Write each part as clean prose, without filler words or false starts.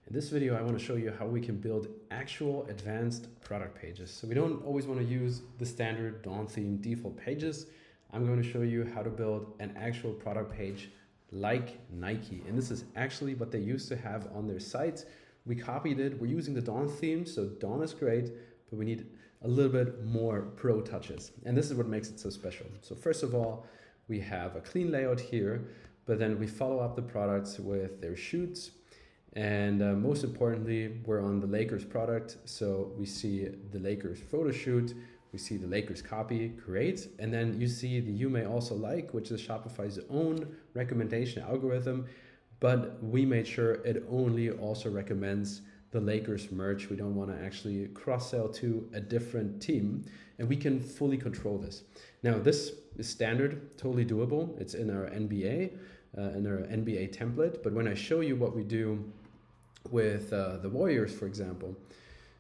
In this video, I want to show you how we can build actual advanced product pages. So we don't always want to use the standard Dawn theme default pages. I'm going to show you how to build an actual product page like Nike. And this is actually what they used to have on their site. We copied it. We're using the Dawn theme. So Dawn is great, but we need a little bit more pro touches. And this is what makes it so special. So first of all, we have a clean layout here, but then we follow up the products with their shoots. And most importantly, we're on the Lakers product. So we see the Lakers photo shoot, we see the Lakers copy, great. And then you see the You May Also Like, which is Shopify's own recommendation algorithm, but we made sure it only also recommends the Lakers merch. We don't want to actually cross-sell to a different team, and we can fully control this. Now, this is standard, totally doable. It's in our NBA template, but when I show you what we do with the Warriors, for example,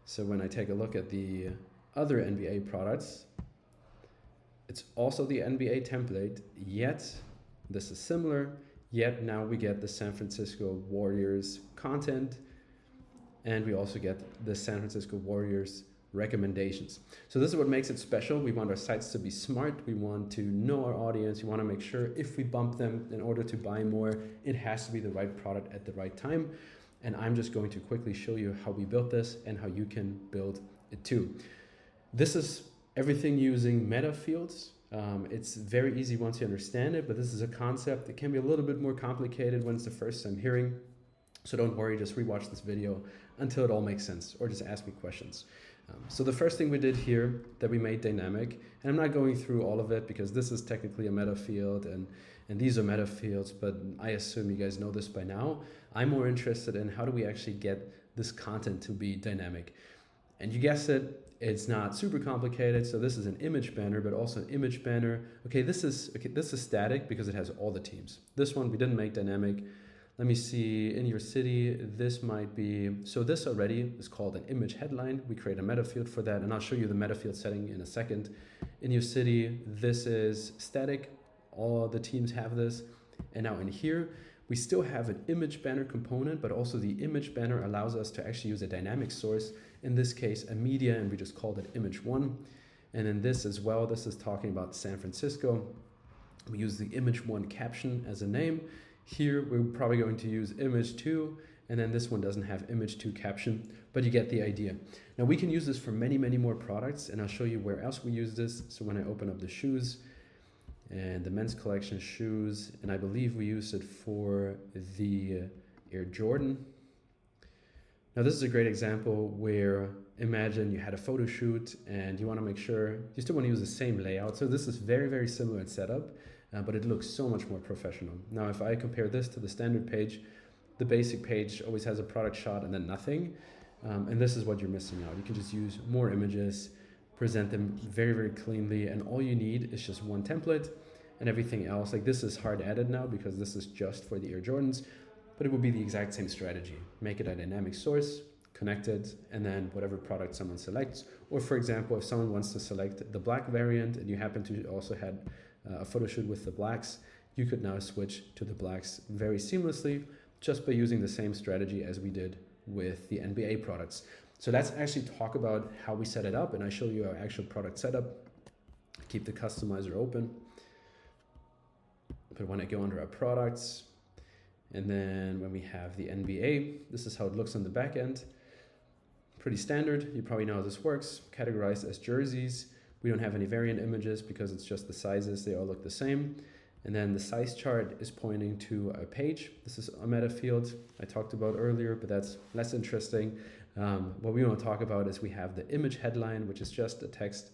so when I take a look at the other NBA products, it's also the NBA template, yet this is similar, yet now we get the San Francisco Warriors content, and we also get the San Francisco Warriors recommendations. So this is what makes it special. We want our sites to be smart. We want to know our audience. We want to make sure if we bump them in order to buy more, it has to be the right product at the right time. And I'm just going to quickly show you how we built this and how you can build it too. This is everything using meta fields. It's very easy once you understand it, but this is a concept that can be a little bit more complicated when it's the first time hearing. So don't worry, just rewatch this video until it all makes sense, or just ask me questions. So the first thing we did here that we made dynamic, and I'm not going through all of it because this is technically a meta field and these are meta fields, but I assume you guys know this by now. I'm more interested in how do we actually get this content to be dynamic. And you guessed it, it's not super complicated. So this is an image banner, but also an image banner. This is static because it has all the teams. This one we didn't make dynamic. Let me see, in your city, this might be, so this already is called an image headline. We create a meta field for that, and I'll show you the meta field setting in a second. In your city, this is static. All the teams have this. And now in here, we still have an image banner component, but also the image banner allows us to actually use a dynamic source. In this case, a media, and we just called it image one. And then this as well, this is talking about San Francisco. We use the image one caption as a name. Here, we're probably going to use image 2, and then this one doesn't have image 2 caption, but you get the idea. Now, we can use this for many, many more products, and I'll show you where else we use this. So when I open up the shoes, and the men's collection shoes, and I believe we use it for the Air Jordan. Now, this is a great example where imagine you had a photo shoot, and you want to make sure you still want to use the same layout. So this is very, very similar in setup. But it looks so much more professional. Now, if I compare this to the standard page, the basic page always has a product shot and then nothing. And this is what you're missing out. You can just use more images, present them very, very cleanly. And all you need is just one template and everything else. Like this is hard added now because this is just for the Air Jordans, but it will be the exact same strategy. Make it a dynamic source, connect it, and then whatever product someone selects. Or for example, if someone wants to select the black variant and you happen to also had a photo shoot with the blacks, you could now switch to the blacks very seamlessly just by using the same strategy as we did with the NBA products. So let's actually talk about how we set it up, and I show you our actual product setup. Keep the customizer open. But when I go under our products, and then when we have the NBA, this is how it looks on the back end. Pretty standard. You probably know how this works. Categorized as jerseys. We don't have any variant images because it's just the sizes. They all look the same. And then the size chart is pointing to a page. This is a meta field I talked about earlier, but that's less interesting. What we want to talk about is we have the image headline, which is just a text.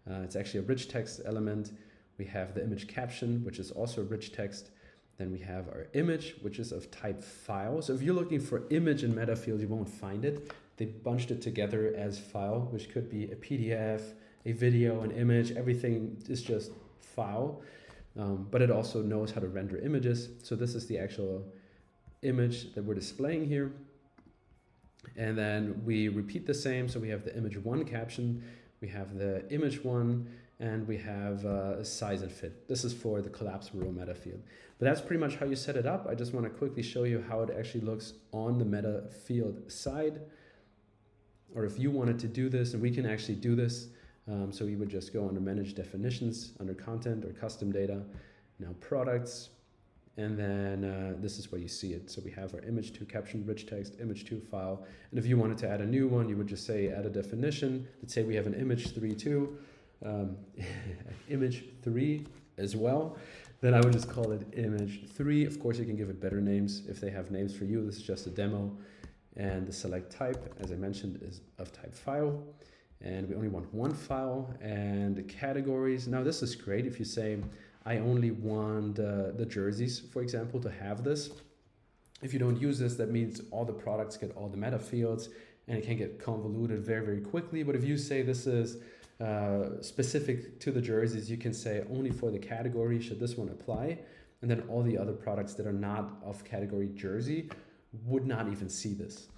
It's actually a rich text element. We have the image caption, which is also rich text. Then we have our image, which is of type file. So if you're looking for image in meta field, you won't find it. They bunched it together as file, which could be a PDF, a video, an image, everything is just file, but it also knows how to render images. So this is the actual image that we're displaying here. And then we repeat the same. So we have the image one caption, we have the image one, and we have size and fit. This is for the collapsible row meta field. But that's pretty much how you set it up. I just want to quickly show you how it actually looks on the meta field side. Or if you wanted to do this, and we can actually do this, so you would just go under manage definitions, under content or custom data, now products, and then this is where you see it. So we have our image 2 caption, rich text, image 2 file. And if you wanted to add a new one, you would just say add a definition. Let's say we have an image 3 too, image 3 as well. Then I would just call it image 3. Of course, you can give it better names if they have names for you. This is just a demo. And the select type, as I mentioned, is of type file. And we only want one file. And the categories. Now, this is great if you say, I only want the jerseys, for example, to have this. If you don't use this, that means all the products get all the meta fields, and it can get convoluted very, very quickly. But if you say this is specific to the jerseys, you can say only for the category should this one apply. And then all the other products that are not of category jersey would not even see this.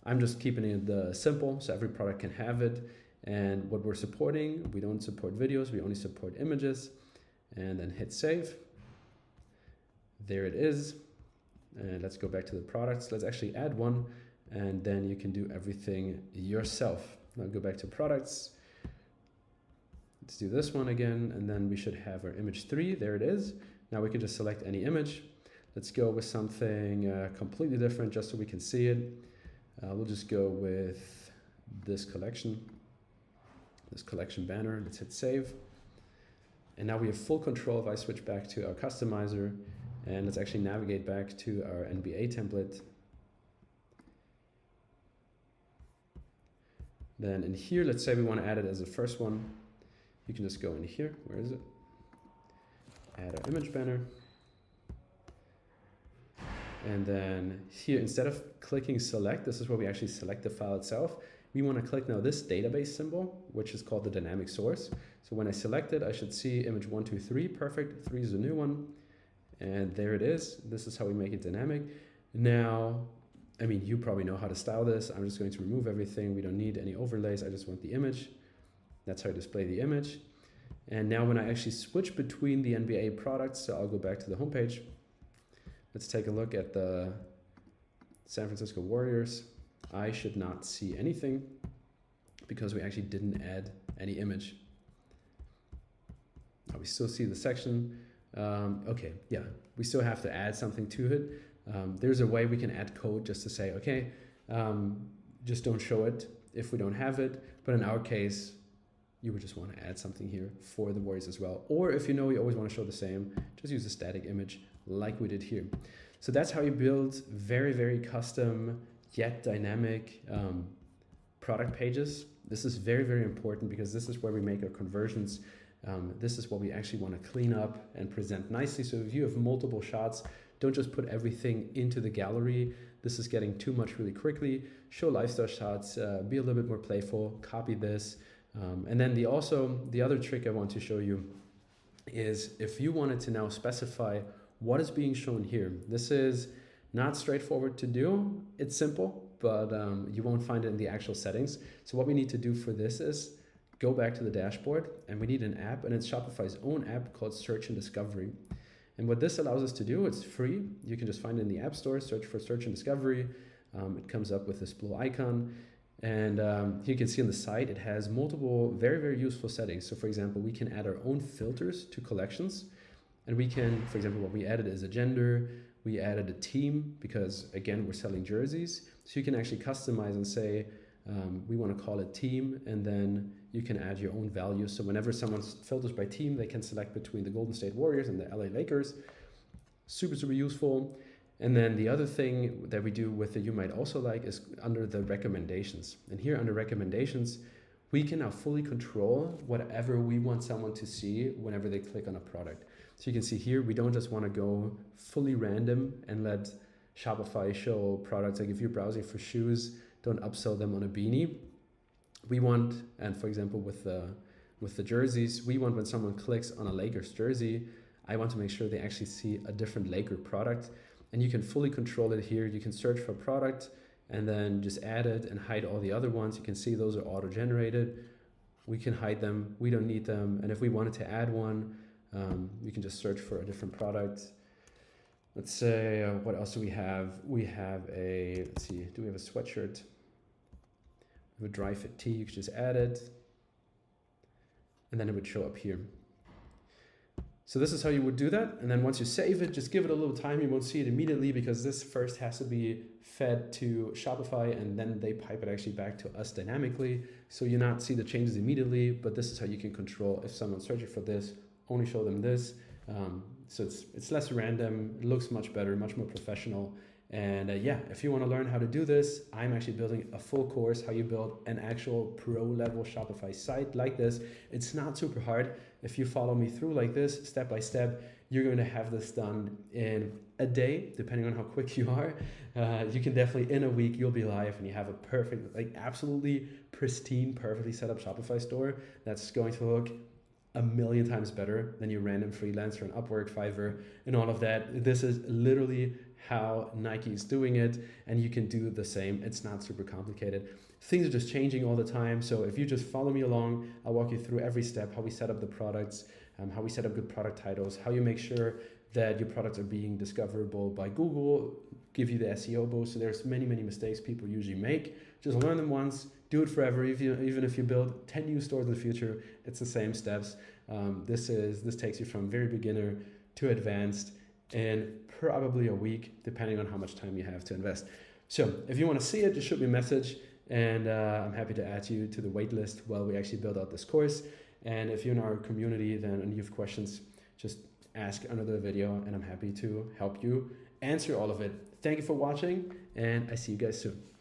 I'm just keeping it simple, so every product can have it. And what we're supporting, we don't support videos, we only support images. And then hit save. There it is. And let's go back to the products. Let's actually add one, and then you can do everything yourself. Now go back to products. Let's do this one again, and then we should have our image 3. There it is. Now we can just select any image. Let's go with something completely different just so we can see it. We'll just go with this collection banner. Let's hit save. And now we have full control. If I switch back to our customizer, and let's actually navigate back to our NBA template. Then in here, let's say we want to add it as the first one. You can just go in here. Where is it? Add our image banner. And then here, instead of clicking select, this is where we actually select the file itself. We want to click now this database symbol, which is called the dynamic source. So when I select it, I should see image 1, 2, 3. Perfect. 3 is the new one. And there it is. This is how we make it dynamic. Now, I mean, you probably know how to style this. I'm just going to remove everything. We don't need any overlays. I just want the image. That's how I display the image. And now when I actually switch between the NBA products, so I'll go back to the homepage. Let's take a look at the San Francisco Warriors. I should not see anything because we actually didn't add any image. Now we still see the section. Okay, yeah, we still have to add something to it. There's a way we can add code just to say, okay, just don't show it if we don't have it. But in our case, you would just want to add something here for the Warriors as well. Or if you know you always want to show the same, just use a static image like we did here. So that's how you build very, very custom yet dynamic product pages. This is very, very important because this is where we make our conversions. This is what we actually want to clean up and present nicely. So if you have multiple shots, don't just put everything into the gallery. This is getting too much really quickly. Show lifestyle shots, be a little bit more playful, copy this. And then the other trick I want to show you is if you wanted to now specify what is being shown here. This is not straightforward to do. It's simple, but you won't find it in the actual settings. So what we need to do for this is go back to the dashboard, and we need an app, and it's Shopify's own app called Search and Discovery. And what this allows us to do, it's free. You can just find it in the App Store, search for Search and Discovery. It comes up with this blue icon. And here you can see on the site, it has multiple very, very useful settings. So for example, we can add our own filters to collections. And we can, for example, what we added is a gender. We added a team because, again, we're selling jerseys. So you can actually customize and say, we want to call it team, and then you can add your own values. So whenever someone filters by team, they can select between the Golden State Warriors and the LA Lakers. Super, super useful. And then the other thing that we do with the You Might Also Like is under the recommendations. And here under recommendations, we can now fully control whatever we want someone to see whenever they click on a product. So you can see here, we don't just want to go fully random and let Shopify show products. Like if you're browsing for shoes, don't upsell them on a beanie. We want, and for example, with the jerseys, we want when someone clicks on a Lakers jersey, I want to make sure they actually see a different Laker product. And you can fully control it here. You can search for product and then just add it and hide all the other ones. You can see those are auto-generated. We can hide them. We don't need them. And if we wanted to add one, we can just search for a different product. Let's say, what else do we have? We have a, let's see, do we have a sweatshirt? We have a dry fit tee, you could just add it. And then it would show up here. So this is how you would do that. And then once you save it, just give it a little time. You won't see it immediately because this first has to be fed to Shopify and then they pipe it actually back to us dynamically. So you not see the changes immediately, but this is how you can control if someone's searching for this, only show them this. So it's less random, it looks much better, much more professional. And yeah, if you want to learn how to do this, I'm actually building a full course, how you build an actual pro level Shopify site like this. It's not super hard. If you follow me through like this, step by step, you're going to have this done in a day, depending on how quick you are. You can definitely, in a week, you'll be live and you have a perfect, like absolutely pristine, perfectly set up Shopify store that's going to look a million times better than your random freelancer on Upwork, Fiverr, and all of that. This is literally how Nike is doing it, and you can do the same. It's not super complicated. Things are just changing all the time. So if you just follow me along, I'll walk you through every step, how we set up the products, how we set up good product titles, how you make sure that your products are being discoverable by Google, give you the SEO boost. So there's many, many mistakes people usually make. Just learn them once, do it forever. Even if you build 10 new stores in the future, it's the same steps. This takes you from very beginner to advanced in probably a week, depending on how much time you have to invest. So if you want to see it, just shoot me a message and I'm happy to add you to the wait list while we actually build out this course. And if you're in our community then and you have questions, just ask under the video and I'm happy to help you answer all of it. Thank you for watching and I see you guys soon.